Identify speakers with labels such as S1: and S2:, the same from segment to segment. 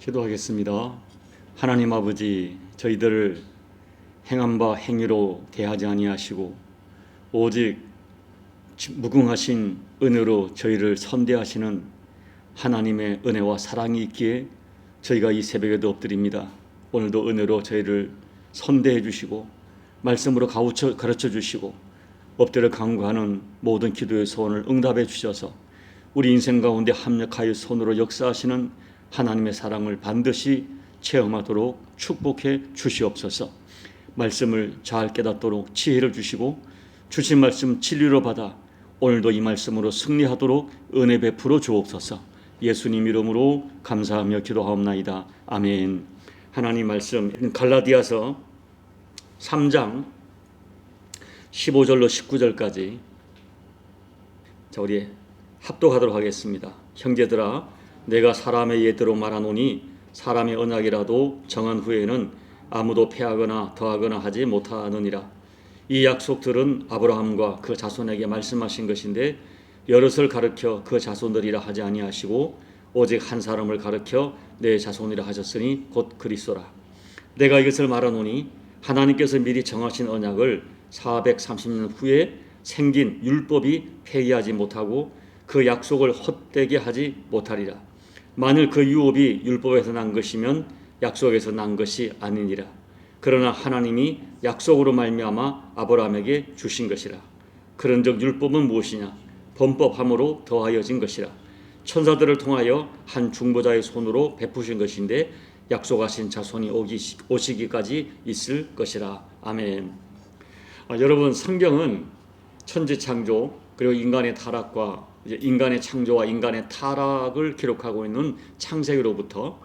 S1: 기도하겠습니다. 하나님 아버지, 저희들을 행함 바 행위로 대하지 아니하시고 오직 무궁하신 은혜로 저희를 선대하시는 하나님의 은혜와 사랑이 있기에 저희가 이 새벽에도 엎드립니다. 오늘도 은혜로 저희를 선대해 주시고 말씀으로 가르쳐 주시고 엎드려 간구하는 모든 기도의 소원을 응답해 주셔서 우리 인생 가운데 합력하여 손으로 역사하시는 하나님의 사랑을 반드시 체험하도록 축복해 주시옵소서. 말씀을 잘 깨닫도록 지혜를 주시고 주신 말씀 진리로 받아 오늘도 이 말씀으로 승리하도록 은혜 베풀어 주옵소서. 예수님 이름으로 감사하며 기도하옵나이다. 아멘. 하나님 말씀 갈라디아서 3장 15절로 19절까지 우리 합독하도록 하겠습니다. 형제들아, 내가 사람의 예대로 말하노니 사람의 언약이라도 정한 후에는 아무도 패하거나 더하거나 하지 못하느니라. 이 약속들은 아브라함과 그 자손에게 말씀하신 것인데 여럿을 가르쳐 그 자손들이라 하지 아니하시고 오직 한 사람을 가르쳐 내 자손이라 하셨으니 곧 그리스도라. 내가 이것을 말하노니 하나님께서 미리 정하신 언약을 430년 후에 생긴 율법이 폐기하지 못하고 그 약속을 헛되게 하지 못하리라. 만일 그 유업이 율법에서 난 것이면 약속에서 난 것이 아니니라. 그러나 하나님이 약속으로 말미암아 아브라함에게 주신 것이라. 그런즉 율법은 무엇이냐? 범법함으로 더하여진 것이라. 천사들을 통하여 한 중보자의 손으로 베푸신 것인데 약속하신 자손이 오시기까지 있을 것이라. 아멘. 여러분, 성경은 천지창조 그리고 인간의 타락과 인간의 창조와 인간의 타락을 기록하고 있는 창세기로부터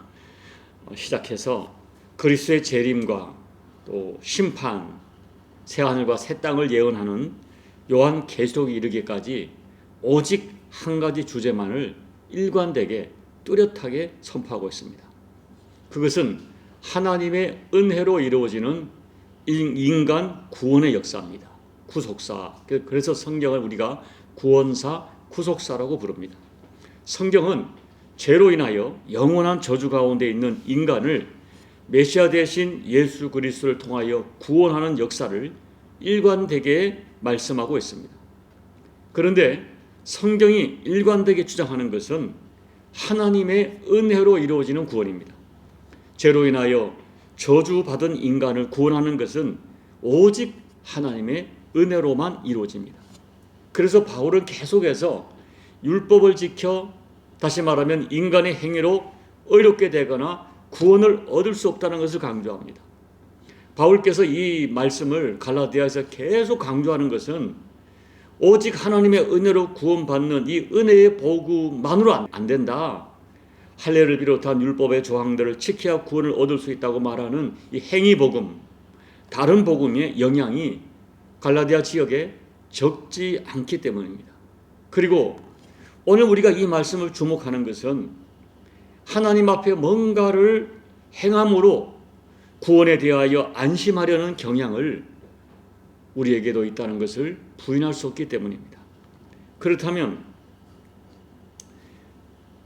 S1: 시작해서 그리스도의 재림과 또 심판, 새하늘과 새 땅을 예언하는 요한계시록에 이르기까지 오직 한 가지 주제만을 일관되게 뚜렷하게 선포하고 있습니다. 그것은 하나님의 은혜로 이루어지는 인간 구원의 역사입니다. 구속사. 그래서 성경을 우리가 구원사, 구속사라고 부릅니다. 성경은 죄로 인하여 영원한 저주 가운데 있는 인간을 메시아 대신 예수 그리스도를 통하여 구원하는 역사를 일관되게 말씀하고 있습니다. 그런데 성경이 일관되게 주장하는 것은 하나님의 은혜로 이루어지는 구원입니다. 죄로 인하여 저주받은 인간을 구원하는 것은 오직 하나님의 은혜로만 이루어집니다. 그래서 바울은 계속해서 율법을 지켜 다시 말하면 인간의 행위로 의롭게 되거나 구원을 얻을 수 없다는 것을 강조합니다. 바울께서 이 말씀을 갈라디아에서 계속 강조하는 것은 오직 하나님의 은혜로 구원받는 이 은혜의 복음만으로 안 된다. 할례를 비롯한 율법의 조항들을 지켜야 구원을 얻을 수 있다고 말하는 이 행위 복음, 다른 복음의 영향이 갈라디아 지역에 적지 않기 때문입니다. 그리고 오늘 우리가 이 말씀을 주목하는 것은 하나님 앞에 뭔가를 행함으로 구원에 대하여 안심하려는 경향을 우리에게도 있다는 것을 부인할 수 없기 때문입니다. 그렇다면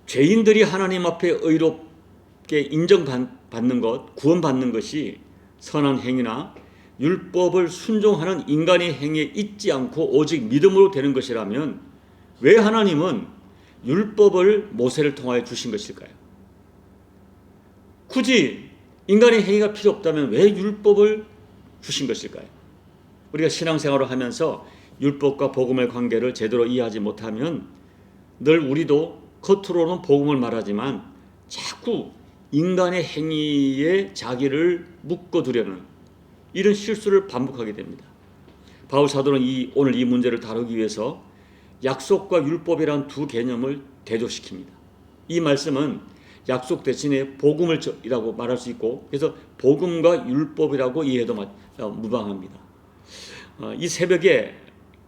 S1: 죄인들이 하나님 앞에 의롭게 인정받는 것, 구원받는 것이 선한 행위나 율법을 순종하는 인간의 행위에 있지 않고 오직 믿음으로 되는 것이라면 왜 하나님은 율법을 모세를 통하여 주신 것일까요? 굳이 인간의 행위가 필요 없다면 왜 율법을 주신 것일까요? 우리가 신앙생활을 하면서 율법과 복음의 관계를 제대로 이해하지 못하면 늘 우리도 겉으로는 복음을 말하지만 자꾸 인간의 행위에 자기를 묶어두려는 이런 실수를 반복하게 됩니다. 바울 사도는 오늘 이 문제를 다루기 위해서 약속과 율법이라는 두 개념을 대조시킵니다. 이 말씀은 약속 대신에 복음이라고 말할 수 있고 그래서 복음과 율법이라고 이해해도 무방합니다. 이 새벽에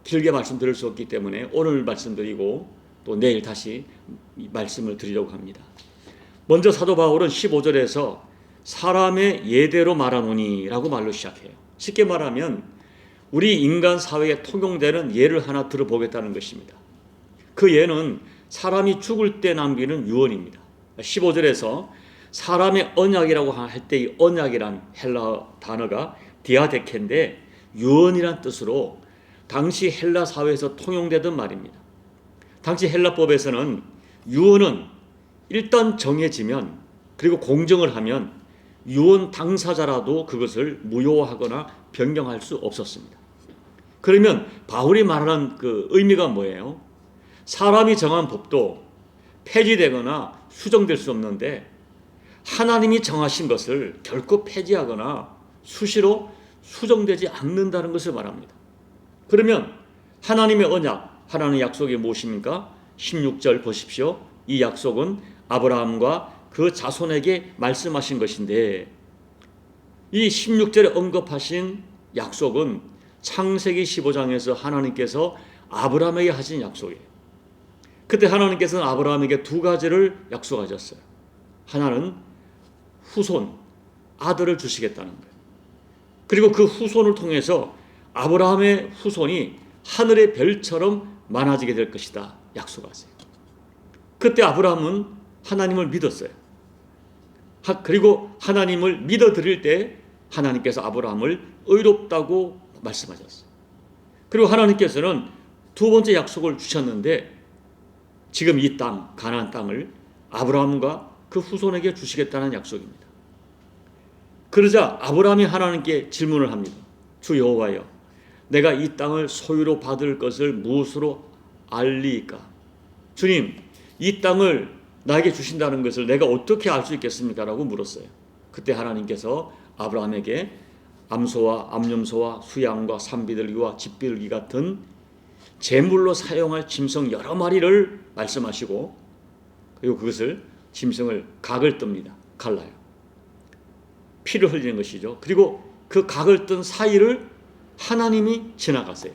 S1: 길게 말씀드릴 수 없기 때문에 오늘 말씀드리고 또 내일 다시 말씀을 드리려고 합니다. 먼저 사도 바울은 15절에서 사람의 예대로 말하노니 라고 말로 시작해요. 쉽게 말하면 우리 인간 사회에 통용되는 예를 하나 들어보겠다는 것입니다. 그 예는 사람이 죽을 때 남기는 유언입니다. 15절에서 사람의 언약이라고 할 때 이 언약이란 헬라 단어가 디아데케인데 유언이란 뜻으로 당시 헬라 사회에서 통용되던 말입니다. 당시 헬라법에서는 유언은 일단 정해지면 그리고 공정을 하면 유언 당사자라도 그것을 무효화하거나 변경할 수 없었습니다. 그러면 바울이 말하는 그 의미가 뭐예요? 사람이 정한 법도 폐지되거나 수정될 수 없는데 하나님이 정하신 것을 결코 폐지하거나 수시로 수정되지 않는다는 것을 말합니다. 그러면 하나님의 언약, 하나님의 약속이 무엇입니까? 16절 보십시오. 이 약속은 아브라함과 그 자손에게 말씀하신 것인데 이 16절에 언급하신 약속은 창세기 15장에서 하나님께서 아브라함에게 하신 약속이에요. 그때 하나님께서는 아브라함에게 두 가지를 약속하셨어요. 하나는 후손, 아들을 주시겠다는 거예요. 그리고 그 후손을 통해서 아브라함의 후손이 하늘의 별처럼 많아지게 될 것이다 약속하세요. 그때 아브라함은 하나님을 믿었어요. 그리고 하나님을 믿어드릴 때 하나님께서 아브라함을 의롭다고 말씀하셨어요. 그리고 하나님께서는 두 번째 약속을 주셨는데 지금 이 땅, 가나안 땅을 아브라함과 그 후손에게 주시겠다는 약속입니다. 그러자 아브라함이 하나님께 질문을 합니다. 주 여호와여, 내가 이 땅을 소유로 받을 것을 무엇으로 알리이까? 주님, 이 땅을 나에게 주신다는 것을 내가 어떻게 알 수 있겠습니까? 라고 물었어요. 그때 하나님께서 아브라함에게 암소와 암염소와 수양과 산비둘기와 집비둘기 같은 제물로 사용할 짐승 여러 마리를 말씀하시고 그리고 그것을 짐승을 각을 뜹니다. 갈라요. 피를 흘리는 것이죠. 그리고 그 각을 뜬 사이를 하나님이 지나가세요.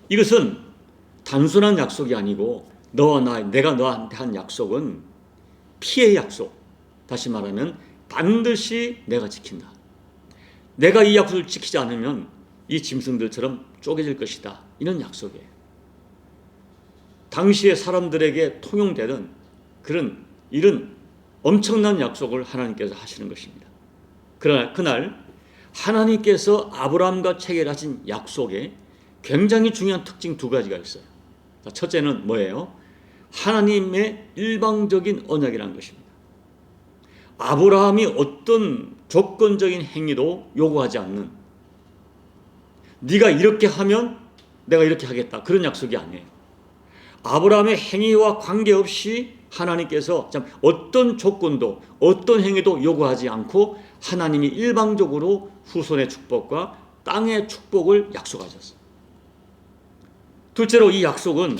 S1: 이것은 단순한 약속이 아니고 내가 너한테 한 약속은 피의 약속. 다시 말하면 반드시 내가 지킨다. 내가 이 약속을 지키지 않으면 이 짐승들처럼 쪼개질 것이다. 이런 약속이에요. 당시의 사람들에게 통용되던 이런 엄청난 약속을 하나님께서 하시는 것입니다. 그러나 그날 하나님께서 아브라함과 체결하신 약속에 굉장히 중요한 특징 두 가지가 있어요. 첫째는 뭐예요? 하나님의 일방적인 언약이라는 것입니다. 아브라함이 어떤 조건적인 행위도 요구하지 않는, 네가 이렇게 하면 내가 이렇게 하겠다, 그런 약속이 아니에요. 아브라함의 행위와 관계없이 하나님께서 어떤 조건도 어떤 행위도 요구하지 않고 하나님이 일방적으로 후손의 축복과 땅의 축복을 약속하셨어요. 둘째로 이 약속은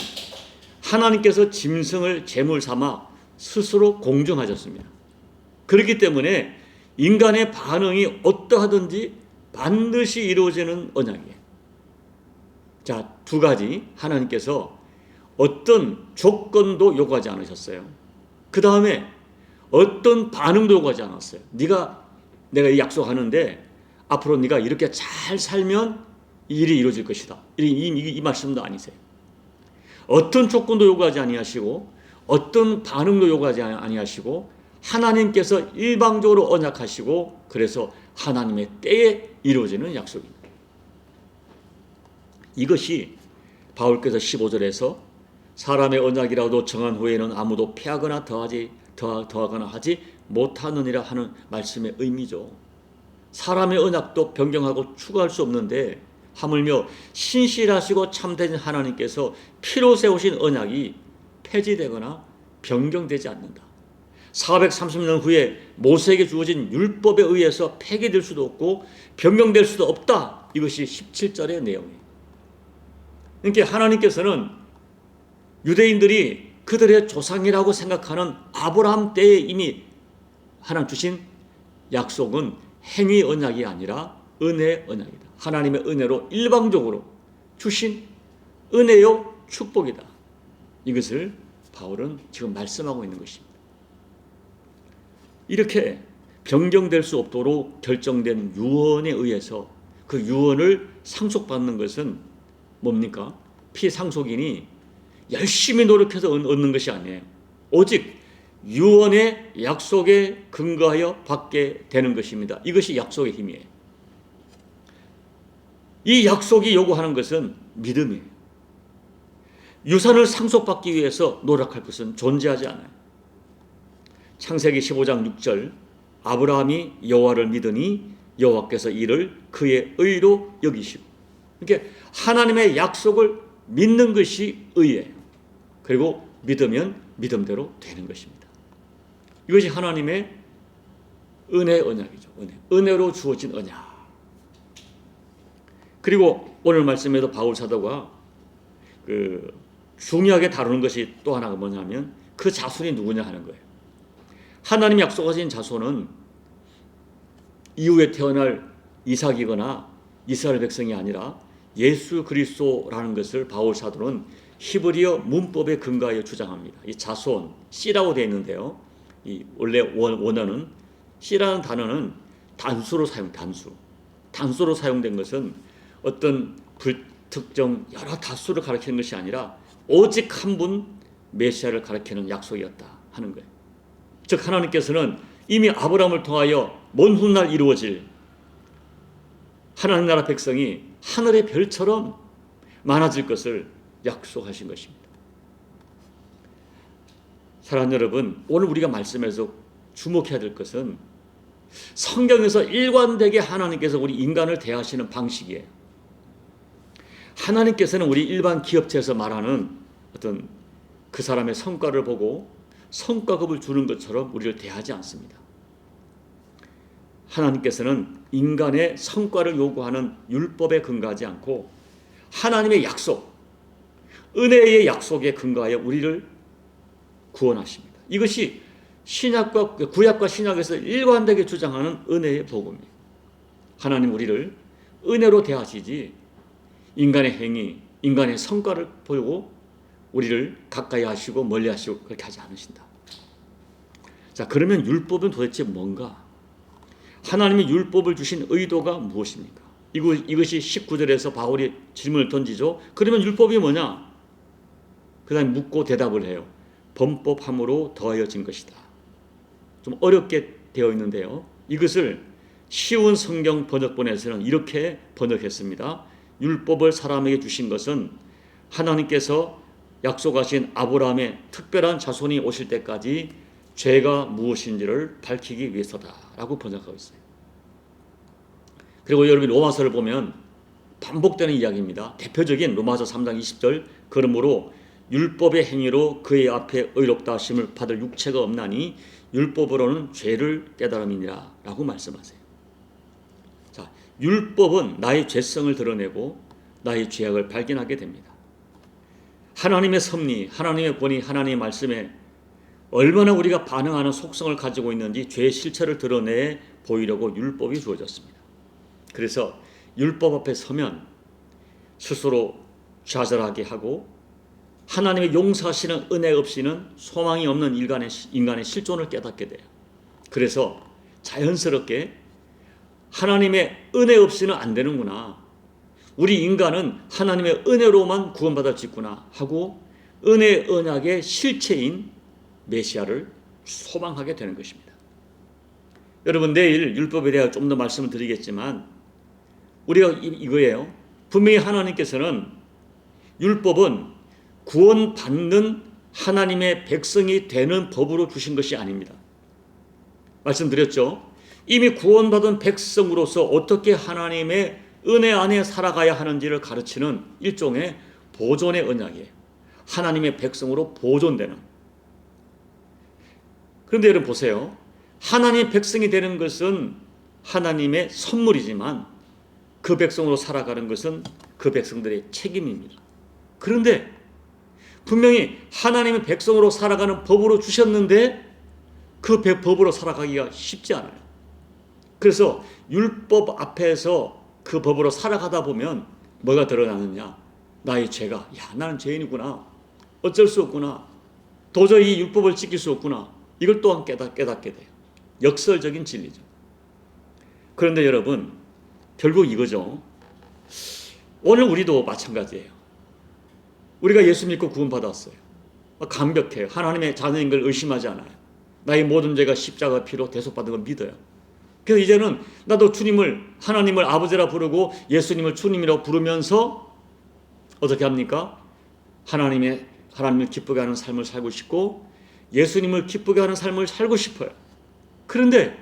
S1: 하나님께서 짐승을 제물 삼아 스스로 공정하셨습니다. 그렇기 때문에 인간의 반응이 어떠하든지 반드시 이루어지는 언약이에요. 자, 두 가지 하나님께서 어떤 조건도 요구하지 않으셨어요. 그 다음에 어떤 반응도 요구하지 않았어요. 내가 이 약속하는데 앞으로 네가 이렇게 잘 살면 이 일이 이루어질 것이다. 이 말씀도 아니세요. 어떤 조건도 요구하지 아니하시고 어떤 반응도 요구하지 아니하시고 하나님께서 일방적으로 언약하시고 그래서 하나님의 때에 이루어지는 약속입니다. 이것이 바울께서 15절에서 사람의 언약이라도 정한 후에는 아무도 폐하거나 더하거나 하지 못하느니라 하는 말씀의 의미죠. 사람의 언약도 변경하고 추가할 수 없는데 하물며 신실하시고 참된 하나님께서 피로 세우신 언약이 폐지되거나 변경되지 않는다. 430년 후에 모세에게 주어진 율법에 의해서 폐기될 수도 없고 변경될 수도 없다. 이것이 17절의 내용이에요. 그러니까 하나님께서는 유대인들이 그들의 조상이라고 생각하는 아브라함 때에 이미 하나님 주신 약속은 행위 언약이 아니라 은혜 언약이다. 하나님의 은혜로 일방적으로 주신 은혜요 축복이다. 이것을 바울은 지금 말씀하고 있는 것입니다. 이렇게 변경될 수 없도록 결정된 유언에 의해서 그 유언을 상속받는 것은 뭡니까? 피상속인이 열심히 노력해서 얻는 것이 아니에요. 오직 유언의 약속에 근거하여 받게 되는 것입니다. 이것이 약속의 힘이에요. 이 약속이 요구하는 것은 믿음이에요. 유산을 상속받기 위해서 노력할 것은 존재하지 않아요. 창세기 15장 6절 아브라함이 여호와를 믿으니 여호와께서 이를 그의 의로 여기시고, 이렇게 하나님의 약속을 믿는 것이 의예요. 그리고 믿으면 믿음대로 되는 것입니다. 이것이 하나님의 은혜 언약이죠. 은혜로 주어진 언약. 그리고 오늘 말씀에도 바울 사도가 중요하게 다루는 것이 또 하나가 뭐냐면 그 자손이 누구냐 하는 거예요. 하나님이 약속하신 자손은 이후에 태어날 이삭이거나 이스라엘 백성이 아니라 예수 그리스도라는 것을 바울 사도는 히브리어 문법에 근거하여 주장합니다. 이 자손, 씨라고 되어 있는데요. 이 원래 원어는 씨라는 단어는 단수로 사용된 것은 어떤 불특정 여러 다수를 가리키는 것이 아니라 오직 한 분 메시아를 가리키는 약속이었다 하는 거예요. 즉 하나님께서는 이미 아브라함을 통하여 먼 훗날 이루어질 하나님 나라 백성이 하늘의 별처럼 많아질 것을 약속하신 것입니다. 사랑하는 여러분, 오늘 우리가 말씀에서 주목해야 될 것은 성경에서 일관되게 하나님께서 우리 인간을 대하시는 방식이에요. 하나님께서는 우리 일반 기업체에서 말하는 어떤 그 사람의 성과를 보고 성과급을 주는 것처럼 우리를 대하지 않습니다. 하나님께서는 인간의 성과를 요구하는 율법에 근거하지 않고 하나님의 약속, 은혜의 약속에 근거하여 우리를 구원하십니다. 이것이 구약과 신약에서 일관되게 주장하는 은혜의 복음입니다. 하나님 우리를 은혜로 대하시지 인간의 행위, 인간의 성과를 보고 우리를 가까이 하시고 멀리 하시고 그렇게 하지 않으신다. 자, 그러면 율법은 도대체 뭔가? 하나님이 율법을 주신 의도가 무엇입니까? 이것이 19절에서 바울이 질문을 던지죠. 그러면 율법이 뭐냐? 그 다음에 묻고 대답을 해요. 범법함으로 더하여진 것이다. 좀 어렵게 되어 있는데요. 이것을 쉬운 성경 번역본에서는 이렇게 번역했습니다. 율법을 사람에게 주신 것은 하나님께서 약속하신 아브라함의 특별한 자손이 오실 때까지 죄가 무엇인지를 밝히기 위해서다라고 번역하고 있어요. 그리고 여러분이 로마서를 보면 반복되는 이야기입니다. 대표적인 로마서 3장 20절 그러므로 율법의 행위로 그의 앞에 의롭다 하심을 받을 육체가 없나니 율법으로는 죄를 깨달음이니라 라고 말씀하세요. 자, 율법은 나의 죄성을 드러내고 나의 죄악을 발견하게 됩니다. 하나님의 섭리, 하나님의 권위, 하나님의 말씀에 얼마나 우리가 반응하는 속성을 가지고 있는지 죄의 실체를 드러내 보이려고 율법이 주어졌습니다. 그래서 율법 앞에 서면 스스로 좌절하게 하고 하나님의 용서하시는 은혜 없이는 소망이 없는 인간의 실존을 깨닫게 돼요. 그래서 자연스럽게 하나님의 은혜 없이는 안 되는구나. 우리 인간은 하나님의 은혜로만 구원받을 수 있구나 하고 은혜의 언약의 실체인 메시아를 소망하게 되는 것입니다. 여러분 내일 율법에 대해 좀 더 말씀을 드리겠지만 우리가 이거예요. 분명히 하나님께서는 율법은 구원받는 하나님의 백성이 되는 법으로 주신 것이 아닙니다. 말씀드렸죠. 이미 구원받은 백성으로서 어떻게 하나님의 은혜 안에 살아가야 하는지를 가르치는 일종의 보존의 언약이에요. 하나님의 백성으로 보존되는. 그런데 여러분 보세요. 하나님의 백성이 되는 것은 하나님의 선물이지만 그 백성으로 살아가는 것은 그 백성들의 책임입니다. 그런데 분명히 하나님의 백성으로 살아가는 법으로 주셨는데 그 법으로 살아가기가 쉽지 않아요. 그래서 율법 앞에서 그 법으로 살아가다 보면 뭐가 드러나느냐? 나의 죄가, 나는 죄인이구나. 어쩔 수 없구나. 도저히 이 율법을 지킬 수 없구나. 이걸 또한 깨닫게 돼요. 역설적인 진리죠. 그런데 여러분, 결국 이거죠. 오늘 우리도 마찬가지예요. 우리가 예수 믿고 구원받았어요. 감격해요. 하나님의 자녀인 걸 의심하지 않아요. 나의 모든 죄가 십자가 피로 대속받은 걸 믿어요. 그래서 이제는 나도 주님을, 하나님을 아버지라 부르고 예수님을 주님이라고 부르면서 어떻게 합니까? 하나님을 기쁘게 하는 삶을 살고 싶고 예수님을 기쁘게 하는 삶을 살고 싶어요. 그런데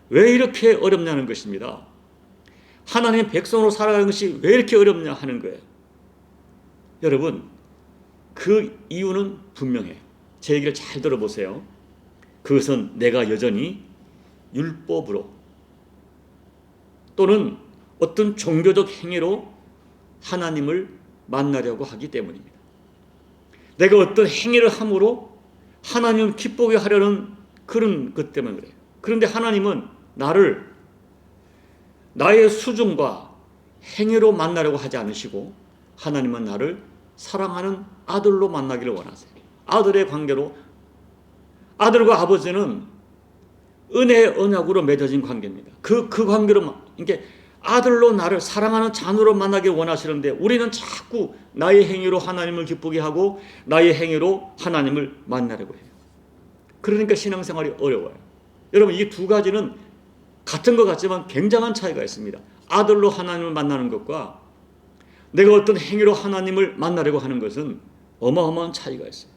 S1: 왜 이렇게 어렵냐는 것입니다. 하나님의 백성으로 살아가는 것이 왜 이렇게 어렵냐 하는 거예요. 여러분, 그 이유는 분명해요. 제 얘기를 잘 들어보세요. 그것은 내가 여전히 율법으로 또는 어떤 종교적 행위로 하나님을 만나려고 하기 때문입니다. 내가 어떤 행위를 함으로 하나님을 기쁘게 하려는 그런 것 때문에 그래요. 그런데 하나님은 나를 나의 수준과 행위로 만나려고 하지 않으시고 하나님은 나를 사랑하는 아들로 만나기를 원하세요. 아들의 관계로, 아들과 아버지는 은혜의 언약으로 맺어진 관계입니다. 그 관계로, 이게 아들로 나를 사랑하는 자녀로 만나길 원하시는데 우리는 자꾸 나의 행위로 하나님을 기쁘게 하고 나의 행위로 하나님을 만나려고 해요. 그러니까 신앙생활이 어려워요. 여러분, 이 두 가지는 같은 것 같지만 굉장한 차이가 있습니다. 아들로 하나님을 만나는 것과 내가 어떤 행위로 하나님을 만나려고 하는 것은 어마어마한 차이가 있어요.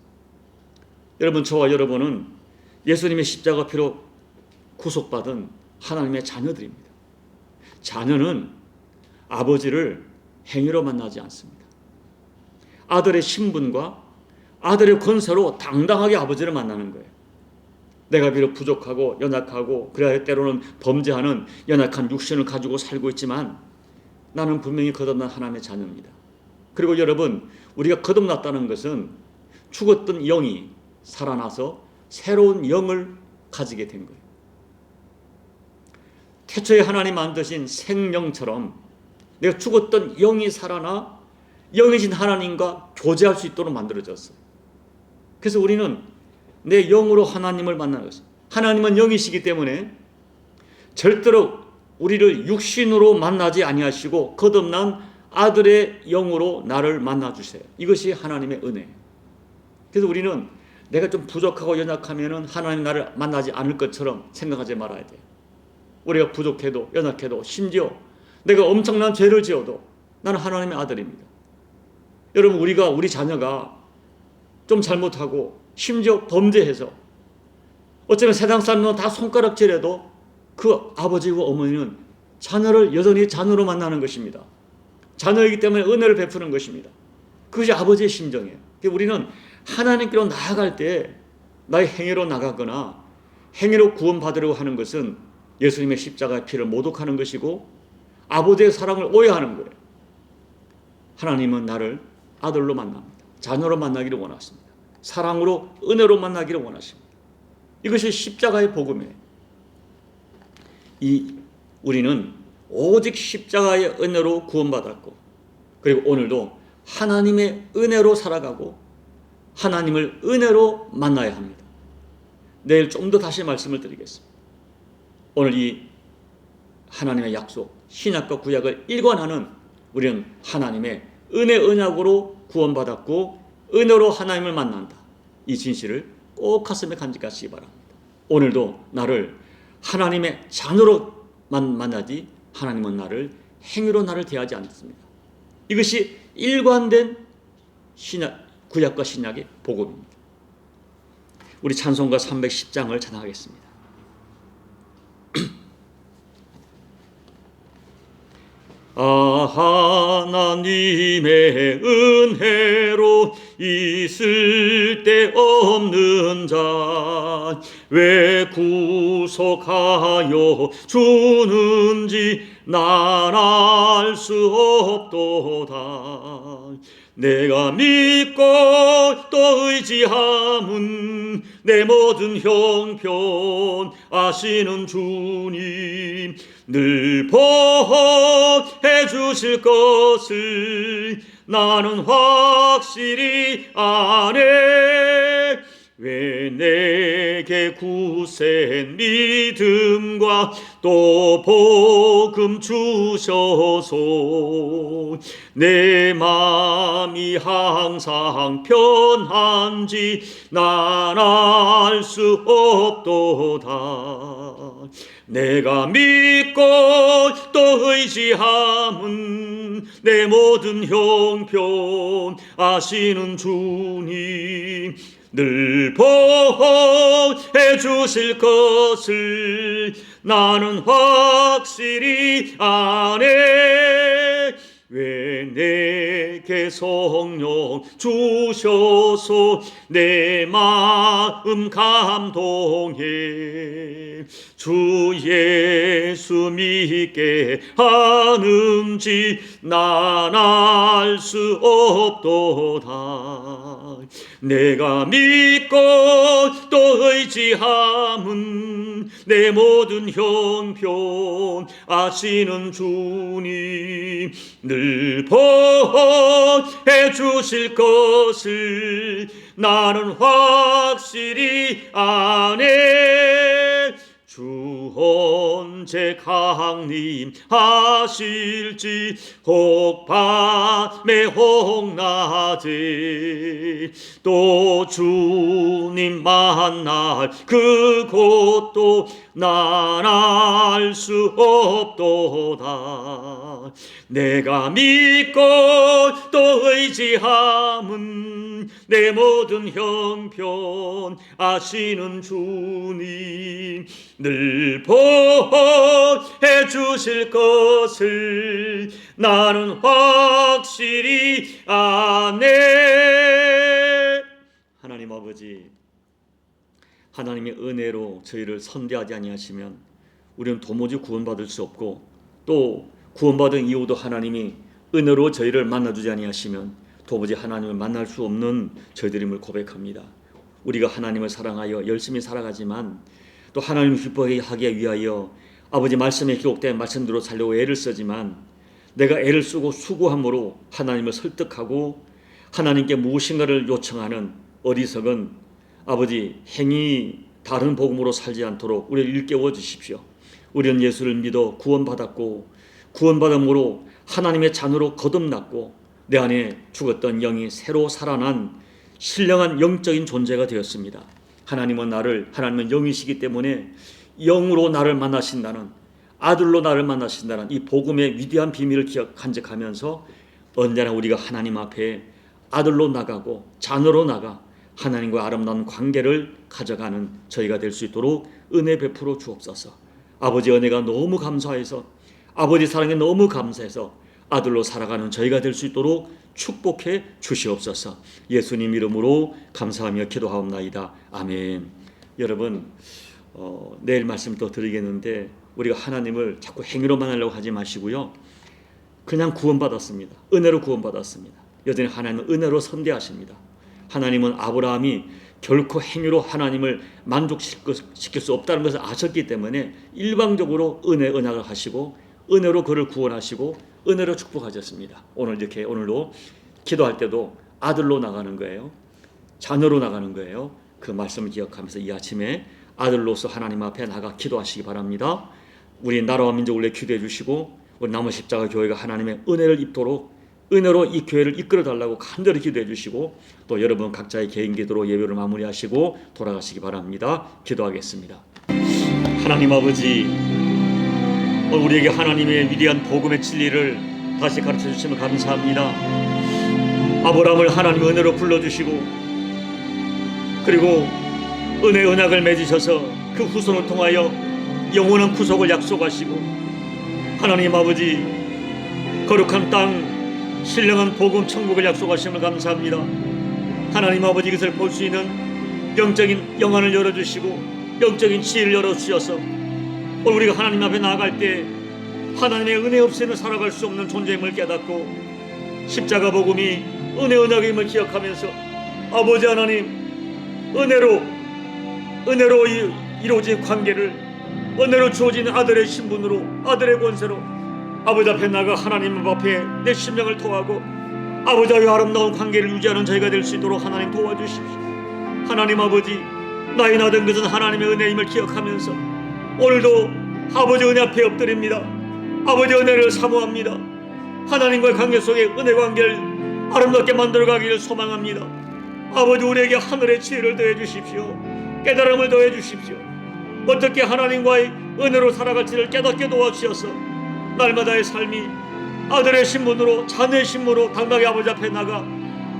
S1: 여러분, 저와 여러분은 예수님의 십자가 피로 구속받은 하나님의 자녀들입니다. 자녀는 아버지를 행위로 만나지 않습니다. 아들의 신분과 아들의 권세로 당당하게 아버지를 만나는 거예요. 내가 비록 부족하고 연약하고 그래야 때로는 범죄하는 연약한 육신을 가지고 살고 있지만 나는 분명히 거듭난 하나님의 자녀입니다. 그리고 여러분, 우리가 거듭났다는 것은 죽었던 영이 살아나서 새로운 영을 가지게 된 거예요. 태초에 하나님 만드신 생명처럼 내가 죽었던 영이 살아나 영이신 하나님과 교제할 수 있도록 만들어졌어요. 그래서 우리는 내 영으로 하나님을 만나는 것입니다. 하나님은 영이시기 때문에 절대로 우리를 육신으로 만나지 아니하시고 거듭난 아들의 영으로 나를 만나주세요. 이것이 하나님의 은혜예요. 그래서 우리는 내가 좀 부족하고 연약하면 하나님 나를 만나지 않을 것처럼 생각하지 말아야 돼요. 우리가 부족해도 연약해도 심지어 내가 엄청난 죄를 지어도 나는 하나님의 아들입니다. 여러분, 우리 자녀가 좀 잘못하고 심지어 범죄해서 어쩌면 세상 사람은 다 손가락질해도 그 아버지와 어머니는 자녀를 여전히 자녀로 만나는 것입니다. 자녀이기 때문에 은혜를 베푸는 것입니다. 그것이 아버지의 심정이에요. 우리는 하나님께로 나아갈 때 나의 행위로 나가거나 행위로 구원받으려고 하는 것은 예수님의 십자가의 피를 모독하는 것이고 아버지의 사랑을 오해하는 거예요. 하나님은 나를 아들로 만납니다. 자녀로 만나기를 원하십니다. 사랑으로, 은혜로 만나기를 원하십니다. 이것이 십자가의 복음이에요. 우리는 오직 십자가의 은혜로 구원받았고 그리고 오늘도 하나님의 은혜로 살아가고 하나님을 은혜로 만나야 합니다. 내일 좀 더 다시 말씀을 드리겠습니다. 오늘 이 하나님의 약속, 신약과 구약을 일관하는 우리는 하나님의 은혜 언약으로 구원받았고 은혜로 하나님을 만난다. 이 진실을 꼭 가슴에 간직하시기 바랍니다. 오늘도 나를 하나님의 자녀로 만나지 하나님은 나를 행위로 나를 대하지 않습니다. 이것이 일관된 구약과 신약의 복음입니다. 우리 찬송가 310장을 찬양하겠습니다. 하나님의 은혜로 있을 데 없는 자 왜 구속하여 주는지 난 알 수 없도다. 내가 믿고 또 의지함은 내 모든 형편 아시는 주님 늘 보호해 주실 것을 나는 확실히 아네. 왜 내게 굳센 믿음과 또 복음 주셔서 내 마음이 항상 편한지 난 알 수 없도다. 내가 믿고 또 의지함은 내 모든 형편 아시는 주님 늘 보호해 주실 것을 나는 확실히 아네. 왜 내게 성령 주셔서 내 마음 감동해 주 예수 믿게 하는지 난 알 수 없도다. 내가 믿고 또 의지함은 내 모든 형편 아시는 주님 늘 보호해 주실 것을 나는 확실히 아네. 주 언제 강림하실지 혹 밤에 혹 낮에 또 주님 만날 그곳도 난 알 수 없도다. 내가 믿고 또 의지함은 내 모든 형편 아시는 주님 늘 보호해 주실 것을 나는 확실히 아네. 하나님 아버지, 하나님의 은혜로 저희를 선대하지 아니하시면 우리는 도무지 구원받을 수 없고 또 구원받은 이후도 하나님이 은혜로 저희를 만나주지 아니하시면 도무지 하나님을 만날 수 없는 저희들임을 고백합니다. 우리가 하나님을 사랑하여 열심히 살아가지만 또 하나님을 기뻐하기 위하여 아버지 말씀에 기록된 말씀대로 살려고 애를 쓰지만 내가 애를 쓰고 수고함으로 하나님을 설득하고 하나님께 무엇인가를 요청하는 어리석은 아버지 행위 다른 복음으로 살지 않도록 우리를 일깨워 주십시오. 우리는 예수를 믿어 구원받았고 구원받음으로 하나님의 자녀로 거듭났고 내 안에 죽었던 영이 새로 살아난 신령한 영적인 존재가 되었습니다. 하나님은 영이시기 때문에 영으로 나를 만나신다는, 아들로 나를 만나신다는 이 복음의 위대한 비밀을 간직하면서 언제나 우리가 하나님 앞에 아들로 나가고 자녀로 나가 하나님과 아름다운 관계를 가져가는 저희가 될 수 있도록 은혜 베풀어 주옵소서. 아버지 은혜가 너무 감사해서, 아버지 사랑에 너무 감사해서 아들로 살아가는 저희가 될 수 있도록 축복해 주시옵소서. 예수님 이름으로 감사하며 기도하옵나이다. 아멘. 여러분, 내일 말씀 또 드리겠는데 우리가 하나님을 자꾸 행위로 만나려고 하지 마시고요. 그냥 구원받았습니다. 은혜로 구원받았습니다. 여전히 하나님은 은혜로 선대하십니다. 하나님은 아브라함이 결코 행위로 하나님을 만족시킬 수 없다는 것을 아셨기 때문에 일방적으로 언약을 하시고 은혜로 그를 구원하시고 은혜로 축복하셨습니다. 오늘도 기도할 때도 아들로 나가는 거예요. 자녀로 나가는 거예요. 그 말씀을 기억하면서 이 아침에 아들로서 하나님 앞에 나가 기도하시기 바랍니다. 우리 나라와 민족을 위해 기도해 주시고 우리 남은 십자가 교회가 하나님의 은혜를 입도록 은혜로 이 교회를 이끌어 달라고 간절히 기도해 주시고 또 여러분 각자의 개인 기도로 예배를 마무리하시고 돌아가시기 바랍니다. 기도하겠습니다. 하나님 아버지, 우리에게 하나님의 위대한 복음의 진리를 다시 가르쳐 주시면 감사합니다. 아브라함을 하나님 은혜로 불러주시고 그리고 은혜 언약을 맺으셔서 그 후손을 통하여 영원한 구속을 약속하시고 하나님 아버지 거룩한 땅 신령한 복음 천국을 약속하심을 감사합니다. 하나님 아버지 이것을 볼 수 있는 영적인 영안을 열어주시고 영적인 지혜를 열어주셔서 우리가 하나님 앞에 나아갈 때 하나님의 은혜 없이는 살아갈 수 없는 존재임을 깨닫고 십자가 복음이 은혜 언약임을 기억하면서 아버지 하나님 은혜로 이루어진 관계를 은혜로 주어진 아들의 신분으로 아들의 권세로 아버지 앞에 나가 하나님 앞에 내 심령을 토하고 아버지와 아름다운 관계를 유지하는 저희가 될 수 있도록 하나님 도와주십시오. 하나님 아버지, 나이 나된 것은 하나님의 은혜임을 기억하면서 오늘도 아버지 은혜 앞에 엎드립니다. 아버지 은혜를 사모합니다. 하나님과의 관계 속에 은혜 관계를 아름답게 만들어가기를 소망합니다. 아버지, 우리에게 하늘의 지혜를 더해 주십시오. 깨달음을 더해 주십시오. 어떻게 하나님과의 은혜로 살아갈지를 깨닫게 도와주셔서 날마다의 삶이 아들의 신분으로, 자녀의 신분으로 당당히 아버지 앞에 나가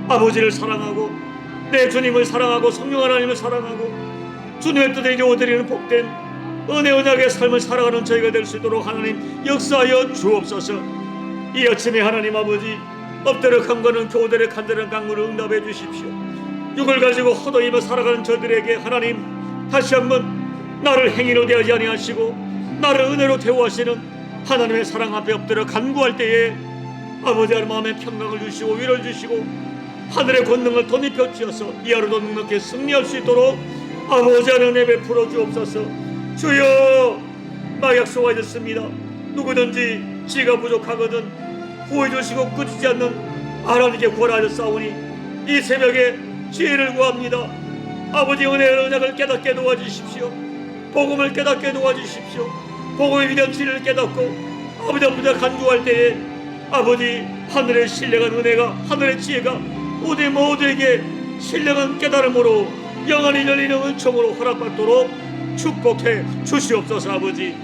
S1: 아버지를 사랑하고 내 주님을 사랑하고 성령 하나님을 사랑하고 주님의 뜻에 이루어드리는 복된 은혜 언약의 삶을 살아가는 저희가 될 수 있도록 하나님 역사하여 주옵소서. 이 아침에 하나님 아버지, 엎드려 간과는 교대를 간절한 강물을 응답해 주십시오. 육을 가지고 허도이며 살아가는 저들에게 하나님 다시 한번 나를 행위로 대하지 아니하시고 나를 은혜로 대우하시는 하나님의 사랑 앞에 엎드려 간구할 때에 아버지 하나님 마음에 평강을 주시고 위로를 주시고 하늘의 권능을 덧입혀 주셔서 이 하루도 넉넉히 승리할 수 있도록 아버지 하나님 베풀어 주옵소서. 주여, 나 약속하셨습니다. 누구든지 지가 부족하거든 구해 주시고 끊이지 않는 하나님께 구하셨사오니 이 새벽에 지혜를 구합니다. 아버지, 은혜의 언약을 깨닫게 도와주십시오. 복음을 깨닫게 도와주십시오. 복음의 위대한 진리를 깨닫고 아버지 앞에 간구할 때에 아버지, 하늘의 신령한 은혜가, 하늘의 지혜가 우리 모두에게 신령한 깨달음으로 영원히 열리는 은총으로 허락받도록 축복해 주시옵소서. 아버지,